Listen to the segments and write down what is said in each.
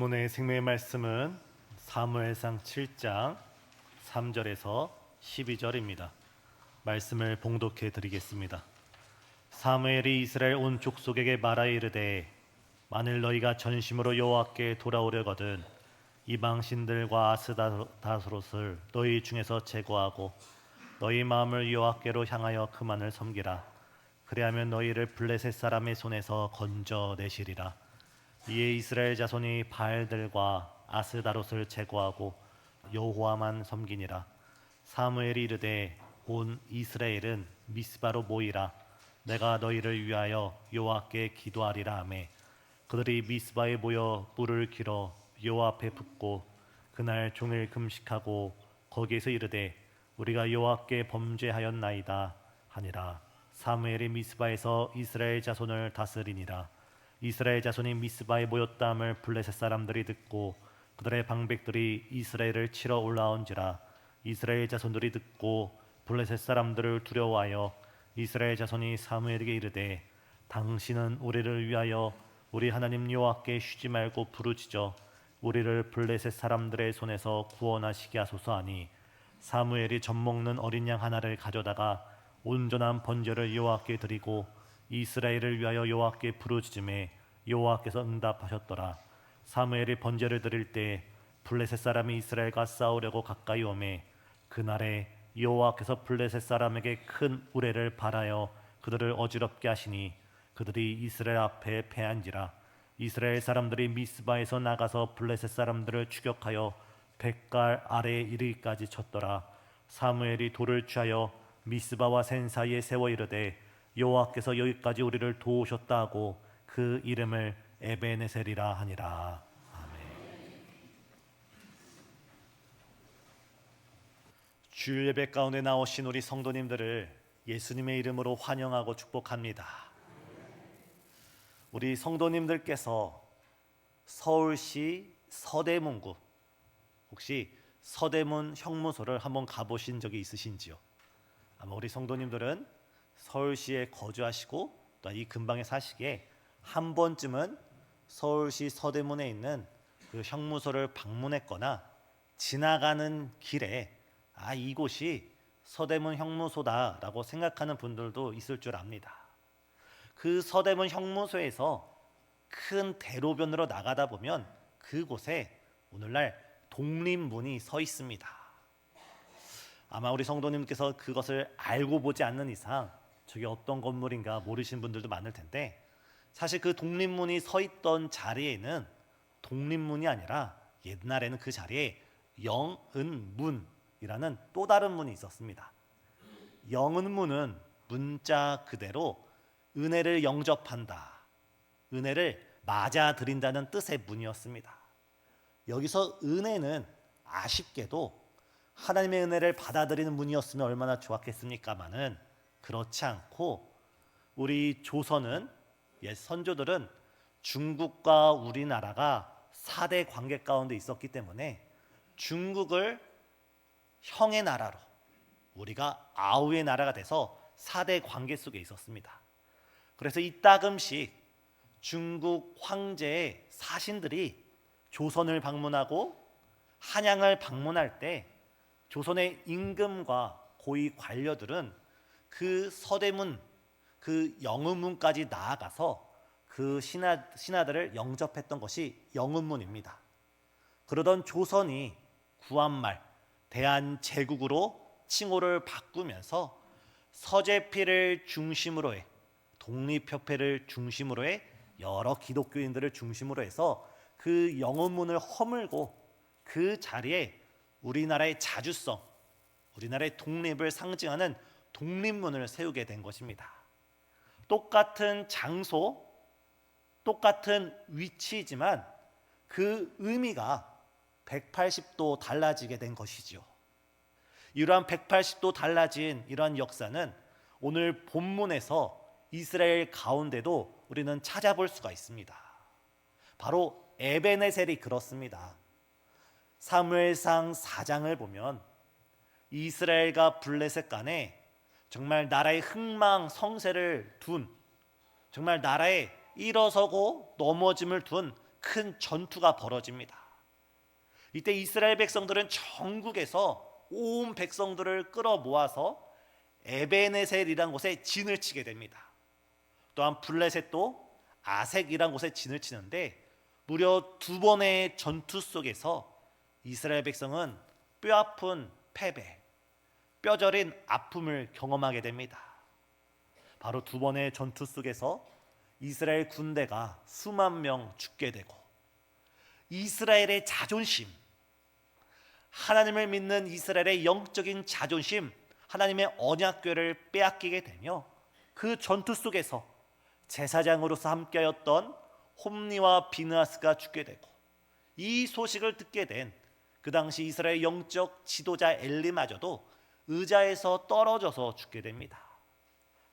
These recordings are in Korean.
오늘의 생명의 말씀은 사무엘상 7장 3절에서 12절입니다. 말씀을 봉독해 드리겠습니다. 사무엘이 이스라엘 온 족속에게 말하여 이르되 만일 너희가 전심으로 여호와께 돌아오려거든 이방 신들과 아스다롯을 너희 중에서 제거하고 너희 마음을 여호와께로 향하여 그만을 섬기라. 그리하면 너희를 블레셋 사람의 손에서 건져내시리라. 이에 이스라엘 자손이 바알들과 아스다롯을 제거하고 여호와만 섬기니라. 사무엘이 이르되 온 이스라엘은 미스바로 모이라. 내가 너희를 위하여 여호와께 기도하리라 하매 그들이 미스바에 모여 뿔을 길어 여호와 앞에 붓고 그날 종일 금식하고 거기에서 이르되 우리가 여호와께 범죄하였나이다 하니라. 사무엘이 미스바에서 이스라엘 자손을 다스리니라. 이스라엘 자손이 미스바에 모였다함을 블레셋 사람들이 듣고 그들의 방백들이 이스라엘을 치러 올라온지라. 이스라엘 자손들이 듣고 블레셋 사람들을 두려워하여 이스라엘 자손이 사무엘에게 이르되 당신은 우리를 위하여 우리 하나님 여호와께 쉬지 말고 부르짖어 우리를 블레셋 사람들의 손에서 구원하시게 하소서 하니 사무엘이 젖먹는 어린 양 하나를 가져다가 온전한 번제를 여호와께 드리고 이스라엘을 위하여 여호와께 부르짖음에 여호와께서 응답하셨더라. 사무엘이 번제를 드릴 때 블레셋 사람이 이스라엘과 싸우려고 가까이 오매 그날에 여호와께서 블레셋 사람에게 큰 우레를 발하여 그들을 어지럽게 하시니 그들이 이스라엘 앞에 패한지라. 이스라엘 사람들이 미스바에서 나가서 블레셋 사람들을 추격하여 벳갈 아래에 이르기까지 쳤더라. 사무엘이 돌을 취하여 미스바와 센 사이에 세워 이르되 여호와께서 여기까지 우리를 도우셨다 하고 그 이름을 에베네셀이라 하니라. 아멘. 주일 예배 가운데 나오신 우리 성도님들을 예수님의 이름으로 환영하고 축복합니다. 우리 성도님들께서 서울시 서대문구 혹시 서대문 형무소를 한번 가보신 적이 있으신지요? 아마 우리 성도님들은 서울시에 거주하시고 또 이 근방에 사시기에 한 번쯤은 서울시 서대문에 있는 그 형무소를 방문했거나 지나가는 길에 이곳이 서대문 형무소다라고 생각하는 분들도 있을 줄 압니다. 그 서대문 형무소에서 큰 대로변으로 나가다 보면 그곳에 오늘날 독립문이 서 있습니다. 아마 우리 성도님께서 그것을 알고 보지 않는 이상 저게 어떤 건물인가 모르시는 분들도 많을 텐데 사실 그 독립문이 서 있던 자리에는 독립문이 아니라 옛날에는 그 자리에 영은문이라는 또 다른 문이 있었습니다. 영은문은 문자 그대로 은혜를 영접한다, 은혜를 맞아들인다는 뜻의 문이었습니다. 여기서 은혜는 아쉽게도 하나님의 은혜를 받아들이는 문이었으면 얼마나 좋았겠습니까마는 그렇지 않고 우리 조선은 옛 선조들은 중국과 우리나라가 4대 관계 가운데 있었기 때문에 중국을 형의 나라로 우리가 아우의 나라가 돼서 4대 관계 속에 있었습니다. 그래서 이따금씩 중국 황제의 사신들이 조선을 방문하고 한양을 방문할 때 조선의 임금과 고위 관료들은 그 서대문, 그 영은문까지 나아가서 그 신하들을 영접했던 것이 영은문입니다. 그러던 조선이 구한말 대한제국으로 칭호를 바꾸면서 서재필을 중심으로 해 독립협회를 중심으로 해 여러 기독교인들을 중심으로 해서 그 영은문을 허물고 그 자리에 우리나라의 자주성, 우리나라의 독립을 상징하는 독립문을 세우게 된 것입니다. 똑같은 장소, 똑같은 위치이지만 그 의미가 180도 달라지게 된 것이죠. 이러한 180도 달라진 이러한 역사는 오늘 본문에서 이스라엘 가운데도 우리는 찾아볼 수가 있습니다. 바로 에베네셀이 그렇습니다. 사무엘상 4장을 보면 이스라엘과 블레셋 간에 정말 나라의 흥망성쇠를 둔, 정말 나라의 일어서고 넘어짐을 둔 큰 전투가 벌어집니다. 이때 이스라엘 백성들은 전국에서 온 백성들을 끌어모아서 에베네셀이라는 곳에 진을 치게 됩니다. 또한 블레셋도 아색이라는 곳에 진을 치는데 무려 2번의 전투 속에서 이스라엘 백성은 뼈아픈 패배, 뼈저린 아픔을 경험하게 됩니다. 바로 2번의 전투 속에서 이스라엘 군대가 수만 명 죽게 되고 이스라엘의 자존심, 하나님을 믿는 이스라엘의 영적인 자존심, 하나님의 언약궤를 빼앗기게 되며 그 전투 속에서 제사장으로서 함께하였던 홈니와 비느하스가 죽게 되고 이 소식을 듣게 된 그 당시 이스라엘 영적 지도자 엘리마저도 의자에서 떨어져서 죽게 됩니다.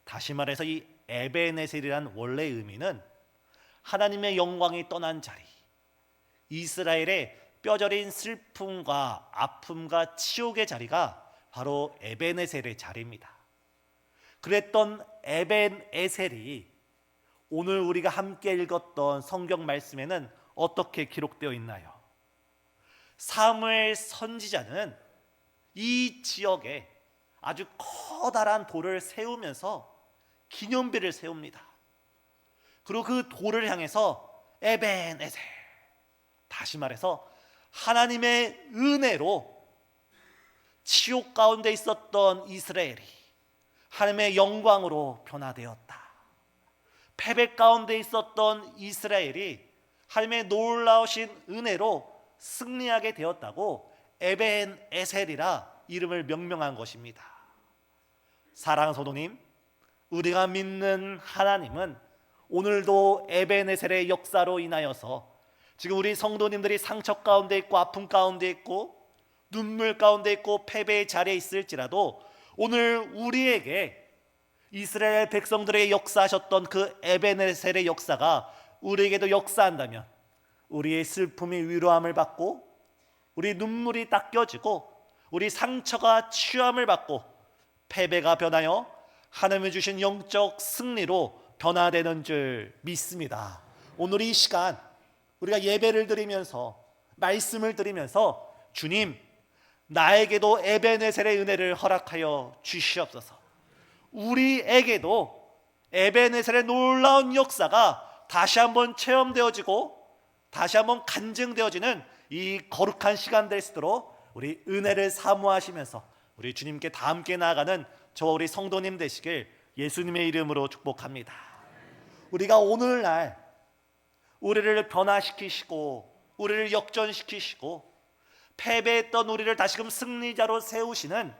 다시 말해서 이 에베네셀이란 원래 의미는 하나님의 영광이 떠난 자리, 이스라엘의 뼈저린 슬픔과 아픔과 치욕의 자리가 바로 에베네셀의 자리입니다. 그랬던 에벤에셀이 오늘 우리가 함께 읽었던 성경 말씀에는 어떻게 기록되어 있나요? 사무엘 선지자는 이 지역에 아주 커다란 돌을 세우면서 기념비를 세웁니다. 그리고 그 돌을 향해서 에벤에셀, 다시 말해서 하나님의 은혜로 치욕 가운데 있었던 이스라엘이 하나님의 영광으로 변화되었다. 패배 가운데 있었던 이스라엘이 하나님의 놀라우신 은혜로 승리하게 되었다고 에벤에셀이라 이름을 명명한 것입니다. 사랑하는 성도님, 우리가 믿는 하나님은 오늘도 에벤에셀의 역사로 인하여서 지금 우리 성도님들이 상처 가운데 있고 아픔 가운데 있고 눈물 가운데 있고 패배의 자리에 있을지라도 오늘 우리에게 이스라엘 백성들의 역사하셨던 그 에벤에셀의 역사가 우리에게도 역사한다면 우리의 슬픔이 위로함을 받고 우리 눈물이 닦여지고 우리 상처가 치유함을 받고 패배가 변하여 하나님이 주신 영적 승리로 변화되는 줄 믿습니다. 오늘 이 시간 우리가 예배를 드리면서 말씀을 드리면서 주님, 나에게도 에베네셀의 은혜를 허락하여 주시옵소서. 우리에게도 에베네셀의 놀라운 역사가 다시 한번 체험되어지고 다시 한번 간증되어지는 이 거룩한 시간 될 수 있도록 우리 은혜를 사모하시면서 우리 주님께 다 함께 나아가는 저와 우리 성도님 되시길 예수님의 이름으로 축복합니다. 우리가 오늘날 우리를 변화시키시고 우리를 역전시키시고 패배했던 우리를 다시금 승리자로 세우시는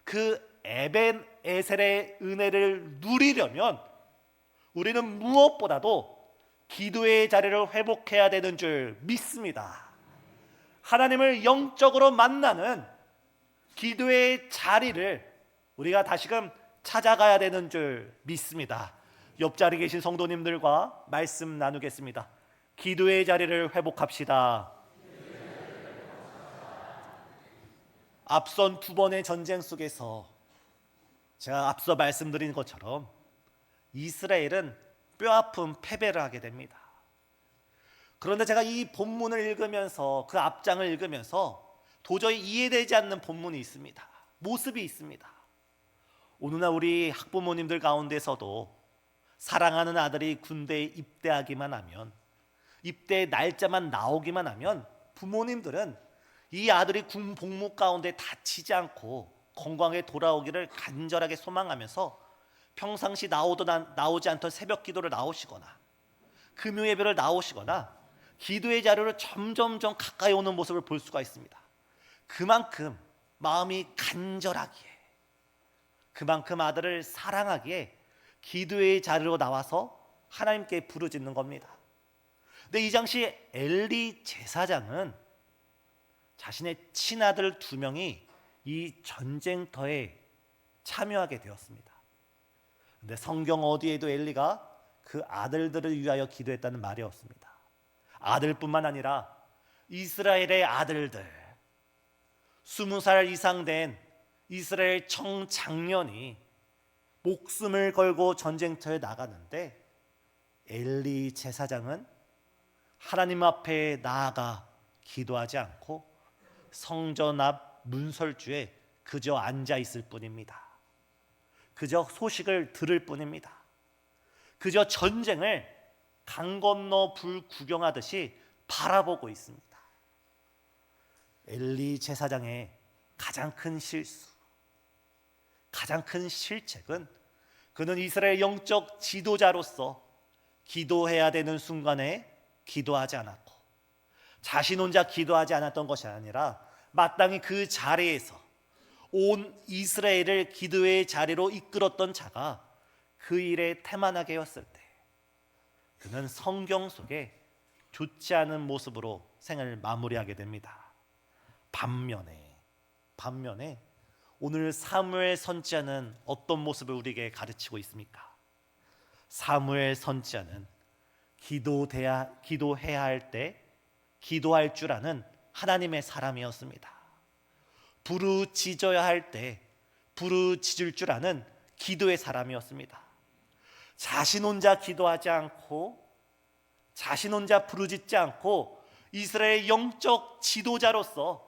그 에벤에셀의 은혜를 누리려면 우리는 무엇보다도 기도의 자리를 회복해야 되는 줄 믿습니다. 하나님을 영적으로 만나는 기도의 자리를 우리가 다시금 찾아가야 되는 줄 믿습니다. 옆자리에 계신 성도님들과 말씀 나누겠습니다. 기도의 자리를 회복합시다. 앞선 2번의 전쟁 속에서 제가 앞서 말씀드린 것처럼 이스라엘은 뼈아픈 패배를 하게 됩니다. 그런데 제가 이 본문을 읽으면서 그 앞장을 읽으면서 도저히 이해되지 않는 본문이 있습니다. 모습이 있습니다. 오늘날 우리 학부모님들 가운데서도 사랑하는 아들이 군대에 입대하기만 하면, 입대 날짜만 나오기만 하면 부모님들은 이 아들이 군 복무 가운데 다치지 않고 건강하게 돌아오기를 간절하게 소망하면서 평상시 나오지 않던 새벽 기도를 나오시거나 금요 예배를 나오시거나 기도의 자리로 점점점 가까이 오는 모습을 볼 수가 있습니다. 그만큼 마음이 간절하기에, 그만큼 아들을 사랑하기에 기도의 자리로 나와서 하나님께 부르짖는 겁니다. 근데 이 당시 엘리 제사장은 자신의 친아들 2명이 이 전쟁터에 참여하게 되었습니다. 근데 성경 어디에도 엘리가 그 아들들을 위하여 기도했다는 말이 없습니다. 아들뿐만 아니라 이스라엘의 아들들, 20살 이상 된 이스라엘 청장년이 목숨을 걸고 전쟁터에 나가는데 엘리 제사장은 하나님 앞에 나아가 기도하지 않고 성전 앞 문설주에 그저 앉아 있을 뿐입니다. 그저 소식을 들을 뿐입니다. 그저 전쟁을 강 건너 불 구경하듯이 바라보고 있습니다. 엘리 제사장의 가장 큰 실수, 가장 큰 실책은 그는 이스라엘 영적 지도자로서 기도해야 되는 순간에 기도하지 않았고 자신 혼자 기도하지 않았던 것이 아니라 마땅히 그 자리에서 온 이스라엘을 기도의 자리로 이끌었던 자가 그 일에 태만하게 했을 때 그는 성경 속에 좋지 않은 모습으로 생을 마무리하게 됩니다. 반면에 오늘 사무엘 선지자는 어떤 모습을 우리에게 가르치고 있습니까? 사무엘 선지자는 기도해야 할 때 기도할 줄 아는 하나님의 사람이었습니다. 부르짖어야 할 때 부르짖을 줄 아는 기도의 사람이었습니다. 자신 혼자 기도하지 않고 자신 혼자 부르짖지 않고 이스라엘 영적 지도자로서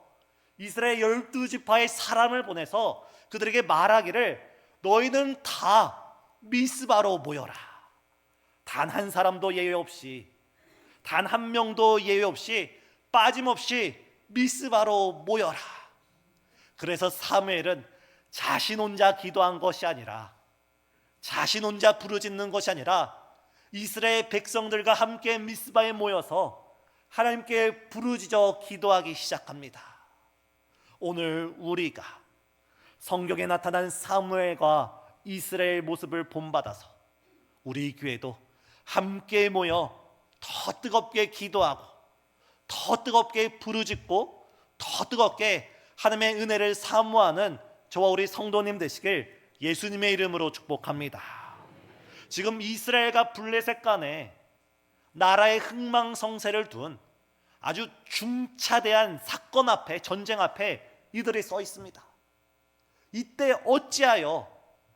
이스라엘 12지파의 사람을 보내서 그들에게 말하기를 너희는 다 미스바로 모여라. 단 한 사람도 예외 없이 단 한 명도 예외 없이 빠짐없이 미스바로 모여라. 그래서 사무엘은 자신 혼자 기도한 것이 아니라 자신 혼자 부르짖는 것이 아니라 이스라엘 백성들과 함께 미스바에 모여서 하나님께 부르짖어 기도하기 시작합니다. 오늘 우리가 성경에 나타난 사무엘과 이스라엘 모습을 본받아서 우리 교회도 함께 모여 더 뜨겁게 기도하고 더 뜨겁게 부르짖고 더 뜨겁게 하나님의 은혜를 사모하는 저와 우리 성도님 되시길 예수님의 이름으로 축복합니다. 지금 이스라엘과 블레셋 간에 나라의 흥망성쇠를 둔 아주 중차대한 사건 앞에, 전쟁 앞에 이들이 서 있습니다. 이때 어찌하여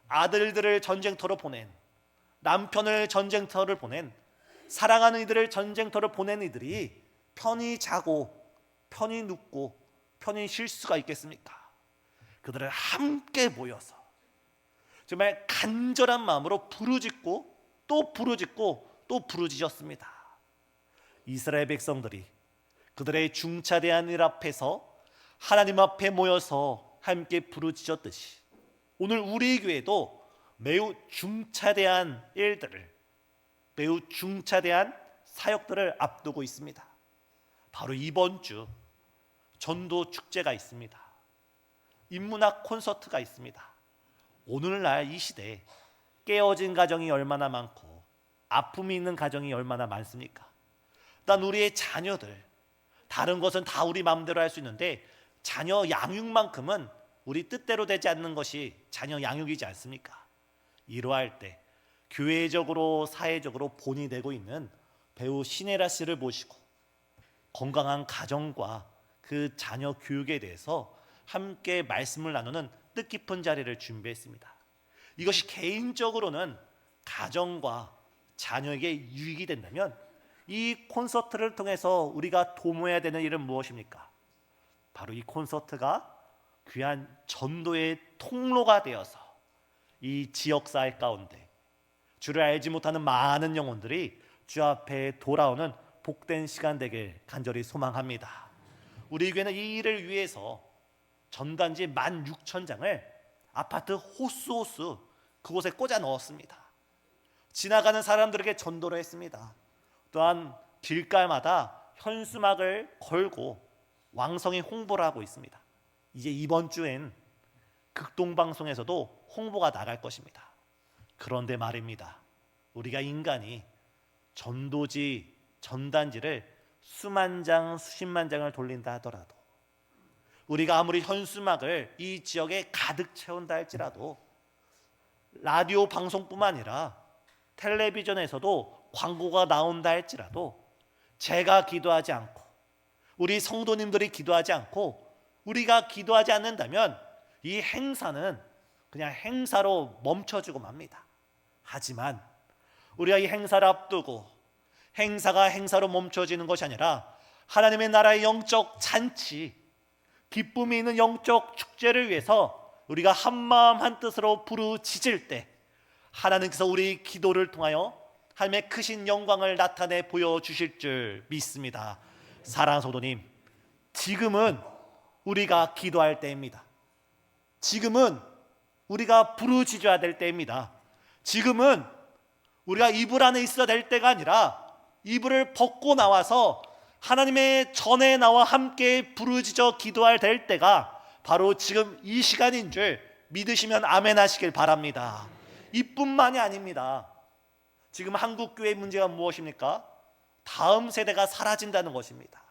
아들들을 전쟁터로 보낸, 남편을 전쟁터를 보낸, 사랑하는 이들을 전쟁터로 보낸 이들이 편히 자고 편히 눕고 편히 쉴 수가 있겠습니까? 그들은 함께 모여서 정말 간절한 마음으로 부르짖고 또 부르짖고 또 부르짖었습니다. 이스라엘 백성들이 그들의 중차대한 일 앞에서 하나님 앞에 모여서 함께 부르짖었듯이 오늘 우리 교회도 매우 중차대한 일들을, 매우 중차대한 사역들을 앞두고 있습니다. 바로 이번 주 전도 축제가 있습니다. 인문학 콘서트가 있습니다. 오늘날 이 시대에 깨어진 가정이 얼마나 많고 아픔이 있는 가정이 얼마나 많습니까? 난 우리의 자녀들, 다른 것은 다 우리 마음대로 할 수 있는데 자녀 양육만큼은 우리 뜻대로 되지 않는 것이 자녀 양육이지 않습니까? 이러할 때 교회적으로 사회적으로 본이 되고 있는 배우 신혜라 씨를 모시고 건강한 가정과 그 자녀 교육에 대해서 함께 말씀을 나누는 뜻깊은 자리를 준비했습니다. 이것이 개인적으로는 가정과 자녀에게 유익이 된다면 이 콘서트를 통해서 우리가 도모해야 되는 일은 무엇입니까? 바로 이 콘서트가 귀한 전도의 통로가 되어서 이 지역사회 가운데 주를 알지 못하는 많은 영혼들이 주 앞에 돌아오는 복된 시간 되길 간절히 소망합니다. 우리 교회는 이 일을 위해서 전단지 16,000장을 아파트 호수호수 그곳에 꽂아 넣었습니다. 지나가는 사람들에게 전도를 했습니다. 또한 길가마다 현수막을 걸고 왕성히 홍보를 하고 있습니다. 이제 이번 주엔 극동방송에서도 홍보가 나갈 것입니다. 그런데 말입니다. 우리가 인간이 전도지, 전단지를 수만 장, 수십만 장을 돌린다 하더라도 우리가 아무리 현수막을 이 지역에 가득 채운다 할지라도 라디오 방송뿐만 아니라 텔레비전에서도 광고가 나온다 할지라도 제가 기도하지 않고 우리 성도님들이 기도하지 않고 우리가 기도하지 않는다면 이 행사는 그냥 행사로 멈춰지고 맙니다. 하지만 우리가 이 행사를 앞두고 행사가 행사로 멈춰지는 것이 아니라 하나님의 나라의 영적 잔치, 기쁨이 있는 영적 축제를 위해서 우리가 한마음 한뜻으로 부르짖을 때 하나님께서 우리 기도를 통하여 하나님의 크신 영광을 나타내 보여주실 줄 믿습니다. 사랑하는 성도님, 지금은 우리가 기도할 때입니다. 지금은 우리가 부르짖어야 될 때입니다. 지금은 우리가 이불 안에 있어야 될 때가 아니라 이불을 벗고 나와서 하나님의 전에 나와 함께 부르짖어 기도할 될 때가 바로 지금 이 시간인 줄 믿으시면 아멘 하시길 바랍니다. 이뿐만이 아닙니다. 지금 한국교회의 문제가 무엇입니까? 다음 세대가 사라진다는 것입니다.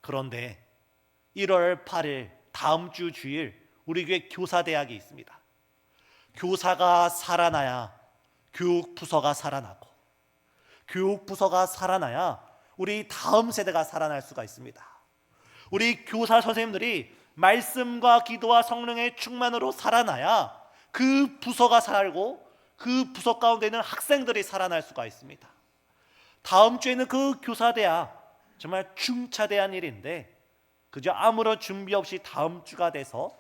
그런데 1월 8일 다음 주 주일 우리 교회 교사대학이 있습니다. 교사가 살아나야 교육부서가 살아나고, 교육부서가 살아나야 우리 다음 세대가 살아날 수가 있습니다. 우리 교사 선생님들이 말씀과 기도와 성령의 충만으로 살아나야 그 부서가 살고 그 부서 가운데 있는 학생들이 살아날 수가 있습니다. 다음 주에는 그 교사대학 정말 중차대한 일인데 그저 아무런 준비 없이 다음 주가 돼서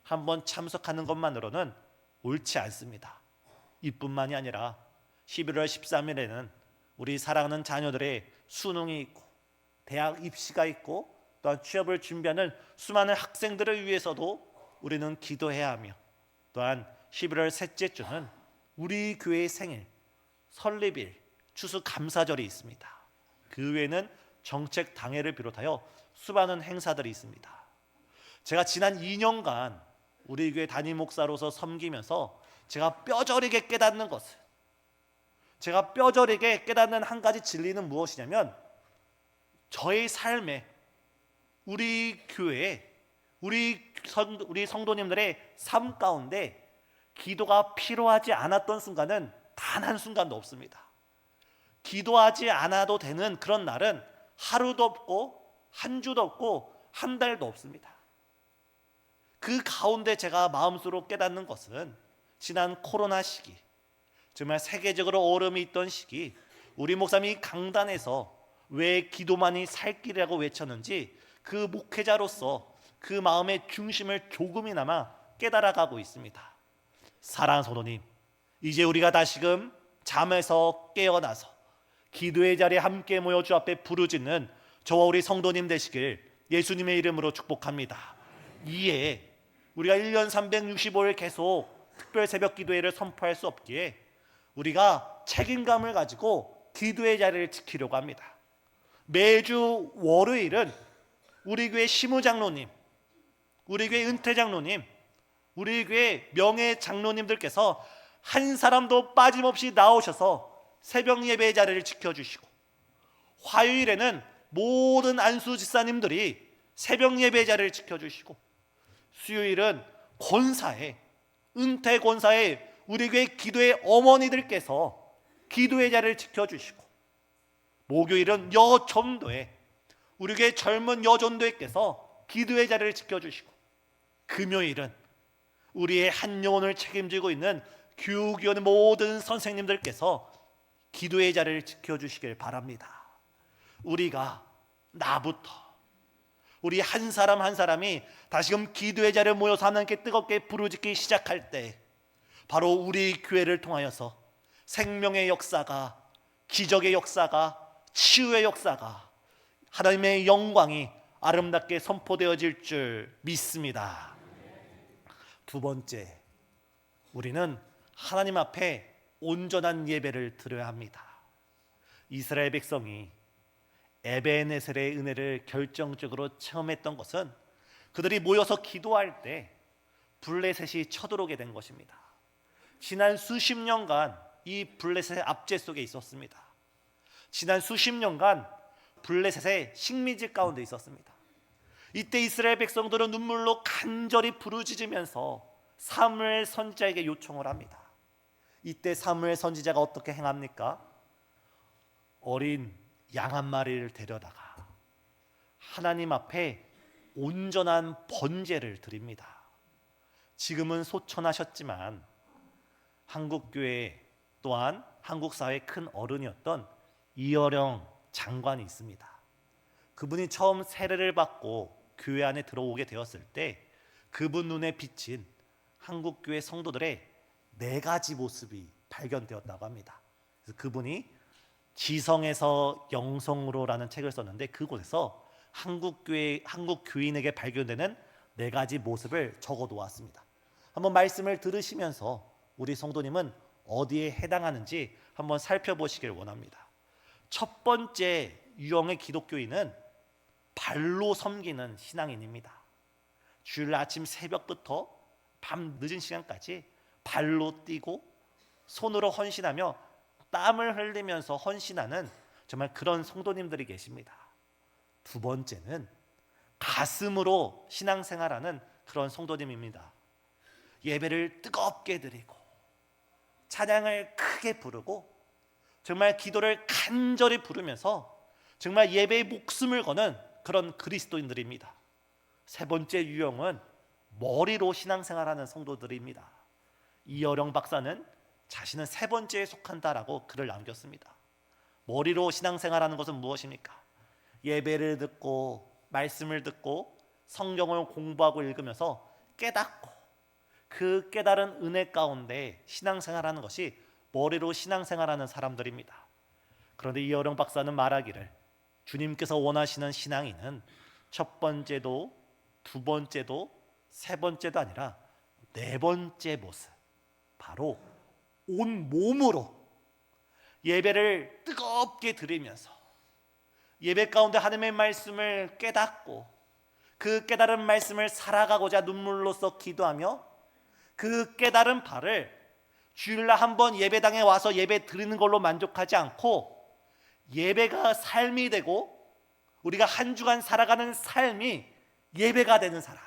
한번 참석하는 것만으로는 옳지 않습니다. 이뿐만이 아니라 11월 13일에는 우리 사랑하는 자녀들의 수능이 있고 대학 입시가 있고 또한 취업을 준비하는 수많은 학생들을 위해서도 우리는 기도해야 하며, 또한 11월 셋째 주는 우리 교회의 생일, 설립일, 추수감사절이 있습니다. 그 외에는 정책 당회를 비롯하여 수많은 행사들이 있습니다. 제가 지난 2년간 우리 교회 담임 목사로서 섬기면서 제가 뼈저리게 깨닫는 것은, 제가 뼈저리게 깨닫는 한 가지 진리는 무엇이냐면, 저의 삶에 우리 교회에 우리 성도님들의 삶 가운데 기도가 필요하지 않았던 순간은 단 한 순간도 없습니다. 기도하지 않아도 되는 그런 날은 하루도 없고 한 주도 없고 한 달도 없습니다. 그 가운데 제가 마음속으로 깨닫는 것은 지난 코로나 시기, 정말 세계적으로 어려움이 있던 시기, 우리 목사님이 강단에서 왜 기도만이 살 길이라고 외쳤는지 그 목회자로서 그 마음의 중심을 조금이나마 깨달아가고 있습니다. 사랑하는 성도님, 이제 우리가 다시금 잠에서 깨어나서 기도의 자리에 함께 모여 주 앞에 부르짖는 저와 우리 성도님 되시길 예수님의 이름으로 축복합니다. 이에 우리가 1년 365일 계속 특별 새벽 기도회를 선포할 수 없기에 우리가 책임감을 가지고 기도의 자리를 지키려고 합니다. 매주 월요일은 우리 교회 시무장로님, 우리 교회 은퇴장로님, 우리 교회 명예 장로님들께서 한 사람도 빠짐없이 나오셔서 새벽 예배의 자리를 지켜주시고, 화요일에는 모든 안수 집사님들이 새벽 예배의 자리를 지켜주시고, 수요일은 권사회, 은퇴 권사회 우리 교회 기도의 어머니들께서 기도의 자리를 지켜주시고, 목요일은 여전도회 우리 교회 젊은 여전도회께서 기도의 자리를 지켜주시고, 금요일은 우리의 한 영혼을 책임지고 있는 교육위원회 모든 선생님들께서 기도의 자리를 지켜주시길 바랍니다. 우리가, 나부터, 우리 한 사람 한 사람이 다시금 기도의 자리에 모여서 하나님께 뜨겁게 부르짖기 시작할 때 바로 우리 교회를 통하여서 생명의 역사가, 기적의 역사가, 치유의 역사가, 하나님의 영광이 아름답게 선포되어질 줄 믿습니다. 두 번째, 우리는 하나님 앞에 온전한 예배를 드려야 합니다. 이스라엘 백성이 에베네셀의 은혜를 결정적으로 체험했던 것은 그들이 모여서 기도할 때 블레셋이 쳐들어오게 된 것입니다. 지난 수십 년간 이 블레셋의 압제 속에 있었습니다. 지난 수십 년간 블레셋의 식민지 가운데 있었습니다. 이때 이스라엘 백성들은 눈물로 간절히 부르짖으면서 사무엘 선지자에게 요청을 합니다. 이때 사무엘 선지자가 어떻게 행합니까? 어린 양 한 마리를 데려다가 하나님 앞에 온전한 번제를 드립니다. 지금은 소천하셨지만 한국교회 또한 한국사회의 큰 어른이었던 이어령 장관이 있습니다. 그분이 처음 세례를 받고 교회 안에 들어오게 되었을 때 그분 눈에 비친 한국교회 성도들의 4가지 모습이 발견되었다고 합니다. 그래서 그분이 지성에서 영성으로라는 책을 썼는데 그곳에서 한국 교인에게 발견되는 4가지 모습을 적어 놓았습니다. 한번 말씀을 들으시면서 우리 성도님은 어디에 해당하는지 한번 살펴보시길 원합니다. 첫 번째 유형의 기독교인은 발로 섬기는 신앙인입니다. 주일 아침 새벽부터 밤 늦은 시간까지 발로 뛰고 손으로 헌신하며 땀을 흘리면서 헌신하는 정말 그런 성도님들이 계십니다. 두 번째는 가슴으로 신앙생활하는 그런 성도님입니다. 예배를 뜨겁게 드리고 찬양을 크게 부르고 정말 기도를 간절히 부르면서 정말 예배에 목숨을 거는 그런 그리스도인들입니다. 세 번째 유형은 머리로 신앙생활하는 성도들입니다. 이어령 박사는 자신은 세 번째에 속한다라고 글을 남겼습니다. 머리로 신앙생활하는 것은 무엇입니까? 예배를 듣고 말씀을 듣고 성경을 공부하고 읽으면서 깨닫고 그 깨달은 은혜 가운데 신앙생활하는 것이 머리로 신앙생활하는 사람들입니다. 그런데 이어령 박사는 말하기를 주님께서 원하시는 신앙인은 첫 번째도 두 번째도 세 번째도 아니라 4번째 모습, 바로 온 몸으로 예배를 뜨겁게 드리면서 예배 가운데 하나님의 말씀을 깨닫고 그 깨달은 말씀을 살아가고자 눈물로써 기도하며 그 깨달은 바를 주일날 한번 예배당에 와서 예배 드리는 걸로 만족하지 않고 예배가 삶이 되고 우리가 한 주간 살아가는 삶이 예배가 되는 사람,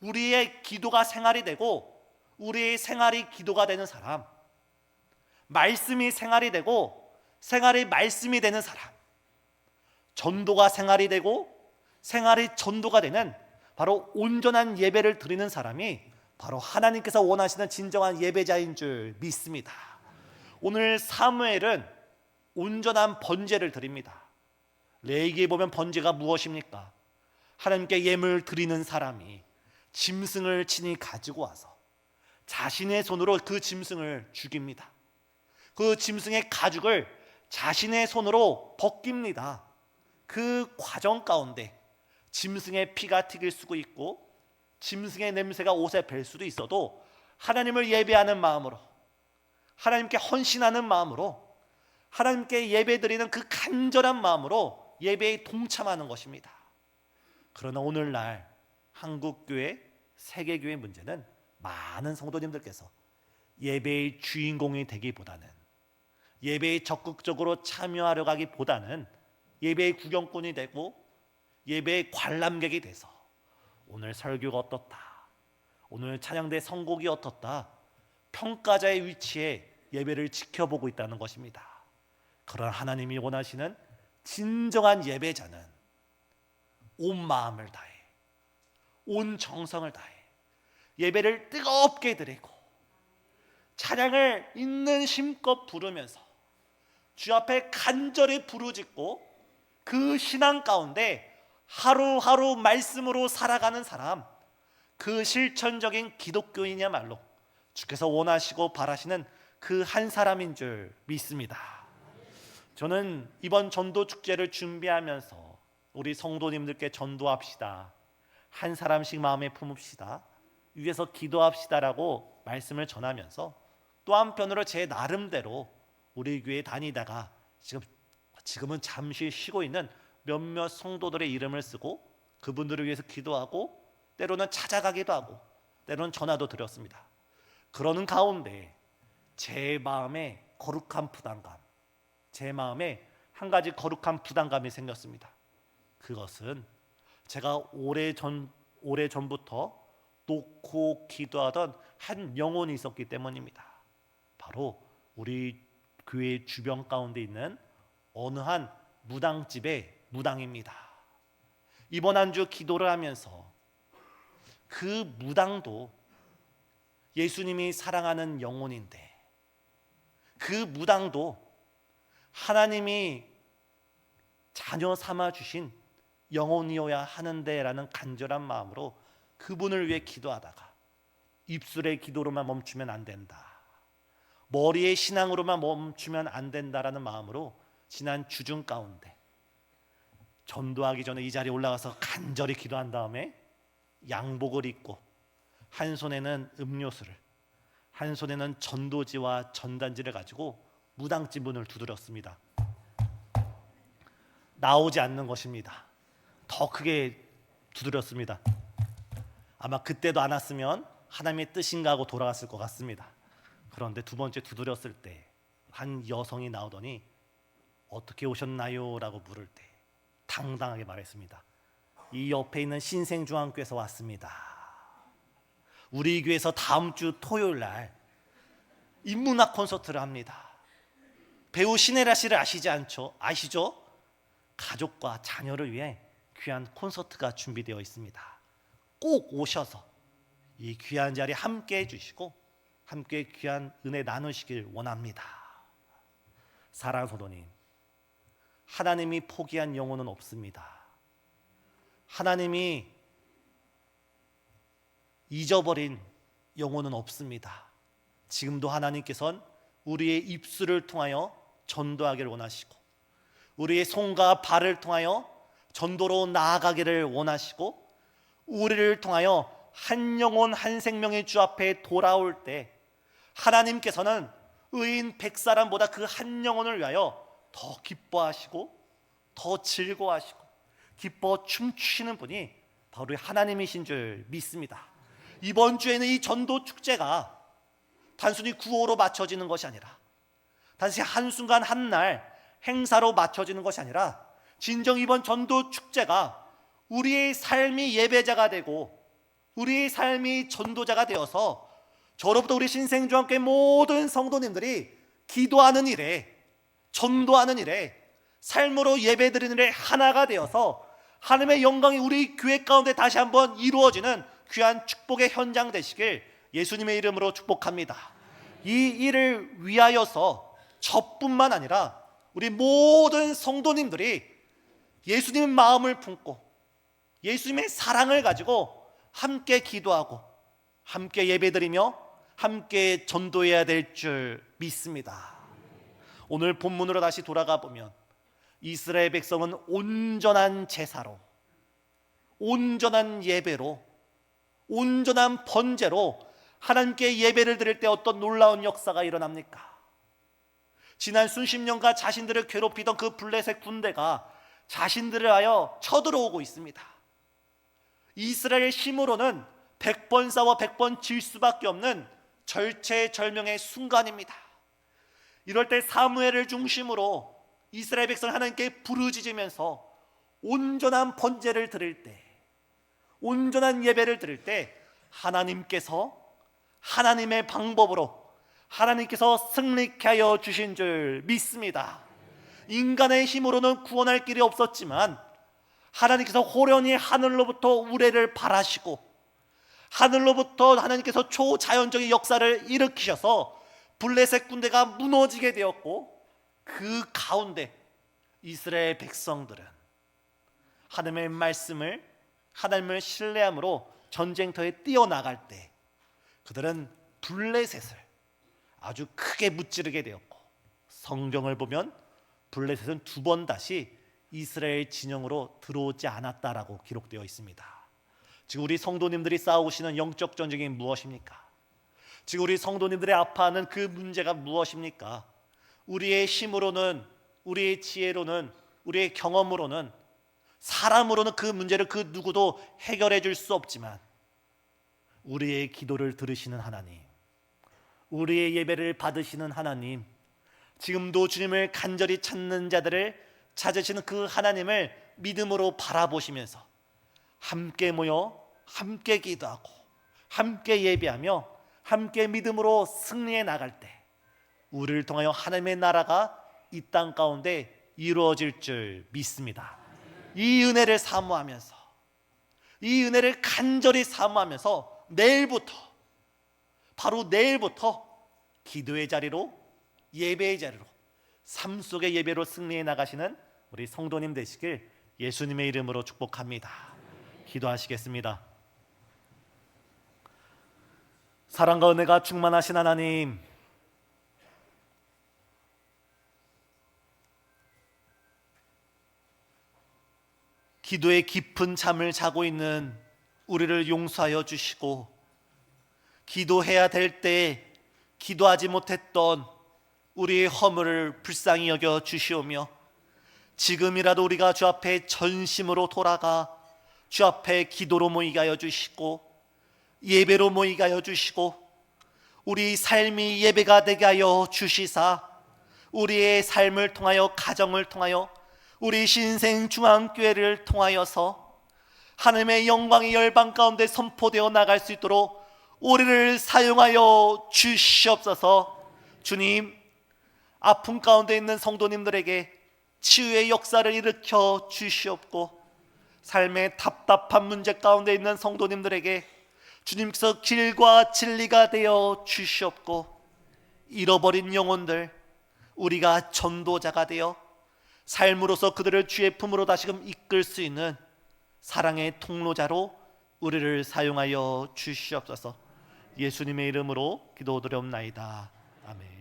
우리의 기도가 생활이 되고 우리의 생활이 기도가 되는 사람, 말씀이 생활이 되고 생활이 말씀이 되는 사람, 전도가 생활이 되고 생활이 전도가 되는 바로 온전한 예배를 드리는 사람이 바로 하나님께서 원하시는 진정한 예배자인 줄 믿습니다. 오늘 사무엘은 온전한 번제를 드립니다. 레위기에 보면 번제가 무엇입니까? 하나님께 예물 드리는 사람이 짐승을 친히 가지고 와서 자신의 손으로 그 짐승을 죽입니다. 그 짐승의 가죽을 자신의 손으로 벗깁니다. 그 과정 가운데 짐승의 피가 튀길 수도 있고 짐승의 냄새가 옷에 뵐 수도 있어도 하나님을 예배하는 마음으로, 하나님께 헌신하는 마음으로, 하나님께 예배드리는 그 간절한 마음으로 예배에 동참하는 것입니다. 그러나 오늘날 한국교회, 세계교회 문제는 많은 성도님들께서 예배의 주인공이 되기보다는, 예배에 적극적으로 참여하려 가기보다는 예배의 구경꾼이 되고 예배의 관람객이 돼서 오늘 설교가 어떻다, 오늘 찬양대 선곡이 어떻다, 평가자의 위치에 예배를 지켜보고 있다는 것입니다. 그러나 하나님이 원하시는 진정한 예배자는 온 마음을 다해, 온 정성을 다해 예배를 뜨겁게 드리고 찬양을 있는 힘껏 부르면서 주 앞에 간절히 부르짖고 그 신앙 가운데 하루하루 말씀으로 살아가는 사람, 그 실천적인 기독교인이야말로 주께서 원하시고 바라시는 그 한 사람인 줄 믿습니다. 저는 이번 전도 축제를 준비하면서 우리 성도님들께 전도합시다, 한 사람씩 마음에 품읍시다, 위에서 기도합시다라고 말씀을 전하면서 또 한편으로 제 나름대로 우리 교회 다니다가 지금은 잠시 쉬고 있는 몇몇 성도들의 이름을 쓰고 그분들을 위해서 기도하고 때로는 찾아가기도 하고 때로는 전화도 드렸습니다. 그러는 가운데 제 마음에 거룩한 부담감, 제 마음에 한 가지 거룩한 부담감이 생겼습니다. 그것은 제가 오래전부터 놓고 기도하던 한 영혼이 있었기 때문입니다. 바로 우리 교회 주변 가운데 있는 어느 한 무당집의 무당입니다. 이번 한 주 기도를 하면서 그 무당도 예수님이 사랑하는 영혼인데 그 무당도 하나님이 자녀 삼아 주신 영혼이어야 하는데라는 간절한 마음으로 그분을 위해 기도하다가 입술의 기도로만 멈추면 안 된다, 머리의 신앙으로만 멈추면 안 된다라는 마음으로 지난 주중 가운데 전도하기 전에 이 자리에 올라가서 간절히 기도한 다음에 양복을 입고 한 손에는 음료수를, 한 손에는 전도지와 전단지를 가지고 무당집 문을 두드렸습니다. 나오지 않는 것입니다. 더 크게 두드렸습니다. 아마 그때도 안 왔으면 하나님의 뜻인가 하고 돌아갔을 것 같습니다. 그런데 두 번째 두드렸을 때 한 여성이 나오더니 어떻게 오셨나요? 라고 물을 때 당당하게 말했습니다. 이 옆에 있는 신생중앙교회에서 왔습니다. 우리 교회에서 다음 주 토요일 날 인문학 콘서트를 합니다. 배우 신혜라 씨를 아시죠? 가족과 자녀를 위해 귀한 콘서트가 준비되어 있습니다. 꼭 오셔서 이 귀한 자리에 함께 해주시고 함께 귀한 은혜 나누시길 원합니다. 사랑하는 성도님, 하나님이 포기한 영혼은 없습니다. 하나님이 잊어버린 영혼은 없습니다. 지금도 하나님께서는 우리의 입술을 통하여 전도하기를 원하시고 우리의 손과 발을 통하여 전도로 나아가기를 원하시고 우리를 통하여 한 영혼 한 생명의 주 앞에 돌아올 때 하나님께서는 의인 100사람보다 그 한 영혼을 위하여 더 기뻐하시고 더 즐거워하시고 기뻐 춤추시는 분이 바로 하나님이신 줄 믿습니다. 이번 주에는 이 전도 축제가 단순히 구호로 맞춰지는 것이 아니라 단순히 한순간 한날 행사로 맞춰지는 것이 아니라 진정 이번 전도 축제가 우리의 삶이 예배자가 되고 우리의 삶이 전도자가 되어서 저로부터 우리 신생중앙교회 모든 성도님들이 기도하는 일에, 전도하는 일에, 삶으로 예배드리는 일에 하나가 되어서 하나님의 영광이 우리 교회 가운데 다시 한번 이루어지는 귀한 축복의 현장 되시길 예수님의 이름으로 축복합니다. 이 일을 위하여서 저뿐만 아니라 우리 모든 성도님들이 예수님의 마음을 품고 예수님의 사랑을 가지고 함께 기도하고 함께 예배드리며 함께 전도해야 될 줄 믿습니다. 오늘 본문으로 다시 돌아가 보면 이스라엘 백성은 온전한 제사로, 온전한 예배로, 온전한 번제로 하나님께 예배를 드릴 때 어떤 놀라운 역사가 일어납니까? 지난 수십 년간 자신들을 괴롭히던 그 블레셋 군대가 자신들을 하여 쳐들어오고 있습니다. 이스라엘의 힘으로는 100번 싸워 100번 질 수밖에 없는 절체절명의 순간입니다. 이럴 때 사무엘을 중심으로 이스라엘 백성 하나님께 부르짖으면서 온전한 번제를 드릴 때, 온전한 예배를 드릴 때 하나님께서 하나님의 방법으로 하나님께서 승리케 하여 주신 줄 믿습니다. 인간의 힘으로는 구원할 길이 없었지만 하나님께서 호련히 하늘로부터 우레를 발하시고 하늘로부터 하나님께서 초자연적인 역사를 일으키셔서 블레셋 군대가 무너지게 되었고 그 가운데 이스라엘 백성들은 하나님의 말씀을, 하나님을 신뢰함으로 전쟁터에 뛰어나갈 때 그들은 블레셋을 아주 크게 무찌르게 되었고 성경을 보면 블레셋은 두 번 다시 이스라엘 진영으로 들어오지 않았다라고 기록되어 있습니다. 지금 우리 성도님들이 싸우시는 영적 전쟁이 무엇입니까? 지금 우리 성도님들이 아파하는 그 문제가 무엇입니까? 우리의 힘으로는, 우리의 지혜로는, 우리의 경험으로는, 사람으로는 그 문제를 그 누구도 해결해 줄 수 없지만 우리의 기도를 들으시는 하나님, 우리의 예배를 받으시는 하나님, 지금도 주님을 간절히 찾는 자들을 찾으시는 그 하나님을 믿음으로 바라보시면서 함께 모여 함께 기도하고 함께 예배하며 함께 믿음으로 승리해 나갈 때 우리를 통하여 하나님의 나라가 이 땅 가운데 이루어질 줄 믿습니다. 이 은혜를 사모하면서, 이 은혜를 간절히 사모하면서 내일부터, 바로 내일부터 기도의 자리로, 예배의 자리로, 삶 속의 예배로 승리해 나가시는 우리 성도님 되시길 예수님의 이름으로 축복합니다. 기도하시겠습니다. 사랑과 은혜가 충만하신 하나님, 기도의 깊은 잠을 자고 있는 우리를 용서하여 주시고, 기도해야 될 때 기도하지 못했던 우리의 허물을 불쌍히 여겨 주시오며, 지금이라도 우리가 주 앞에 전심으로 돌아가 주 앞에 기도로 모이게 하여 주시고, 예배로 모이게 하여 주시고, 우리 삶이 예배가 되게 하여 주시사, 우리의 삶을 통하여, 가정을 통하여, 우리 신생중앙교회를 통하여서 하나님의 영광이 열방 가운데 선포되어 나갈 수 있도록 우리를 사용하여 주시옵소서. 주님, 아픔 가운데 있는 성도님들에게 치유의 역사를 일으켜 주시옵고, 삶의 답답한 문제 가운데 있는 성도님들에게 주님께서 길과 진리가 되어 주시옵고, 잃어버린 영혼들, 우리가 전도자가 되어 삶으로서 그들을 주의 품으로 다시금 이끌 수 있는 사랑의 통로자로 우리를 사용하여 주시옵소서. 예수님의 이름으로 기도드려옵나이다. 아멘.